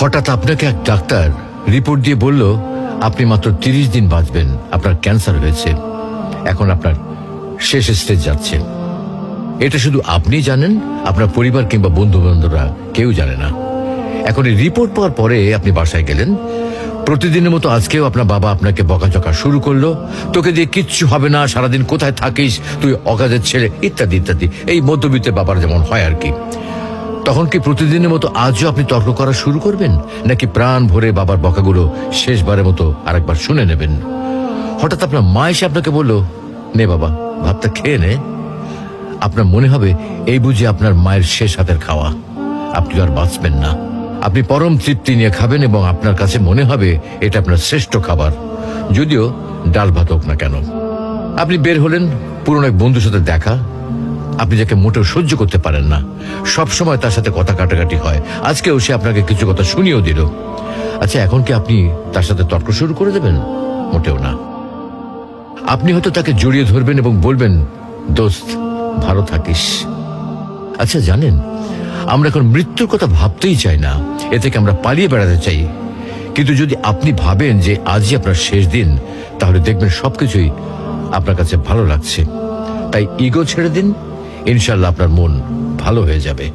হঠাৎ আপনাকে এক ডাক্তার রিপোর্ট দিয়ে বলল আপনি মাত্র 30 দিন বাঁচবেন, আপনার ক্যান্সার হয়েছে, এখন আপনার শেষ স্টেজ যাচ্ছে। এটা শুধু আপনি জানেন, আপনার পরিবার কিংবা বন্ধু বান্ধবরা কেউ জানে না। এখন এই রিপোর্ট পাওয়ার পরে আপনি বাসায় গেলেন, প্রতিদিনের মতো আজকেও আপনার বাবা আপনাকে বকাঝকা শুরু করলো, তোকে দিয়ে কিচ্ছু হবে না, সারাদিন কোথায় থাকিস তুই, অকাজের ছেলে, ইত্যাদি ইত্যাদি। এই মধ্যবিত্তের বাবার যেমন হয় আর কি। তখন কি প্রতিদিনের মতো আজও আপনি তর্ক করা শুরু করবেন, নাকি প্রাণ ভরে বাবার বকাগুলো শেষবারের মতো আরেকবার শুনে নেবেন? হঠাৎ আপনার মা এসে আপনাকে বলল, নে বাবা ভাতটা খেয়ে নে। আপনার মনে হবে এই বুঝি আপনার মায়ের শেষ হাতের খাওয়া, আপনি আর বাঁচবেন না। আপনি পরম তৃপ্তি নিয়ে খাবেন এবং আপনার কাছে মনে হবে এটা আপনার শ্রেষ্ঠ খাবার, যদিও ডাল ভাত হোক না কেন। আপনি বের হলেন, পুরনো এক বন্ধুর সাথে দেখা, আপনি যাকে মোটেও সহ্য করতে পারেন না, সব সময় তার সাথে কথা কাটাকাটি হয়, আজকেও সে আপনাকে কিছু কথা শুনিয়েও দিল। আচ্ছা, এখন কি আপনি তার সাথে তর্ক শুরু করে দেবেন? মোটেও না। আপনি হয়তো তাকে জড়িয়ে ধরবেন এবং বলবেন, দোস্ত ভালো থাকিস। আচ্ছা জানেন, আমরা এখন মৃত্যুর কথা ভাবতেই চাই না, এ থেকে আমরা পালিয়ে বেড়াতে চাই। কিন্তু যদি আপনি ভাবেন যে আজই আপনার শেষ দিন, তাহলে দেখবেন সবকিছুই আপনার কাছে ভালো লাগছে। তাই ইগো ছেড়ে দিন, ইনশাল্লাহ আপনার মন ভালো হয়ে যাবে।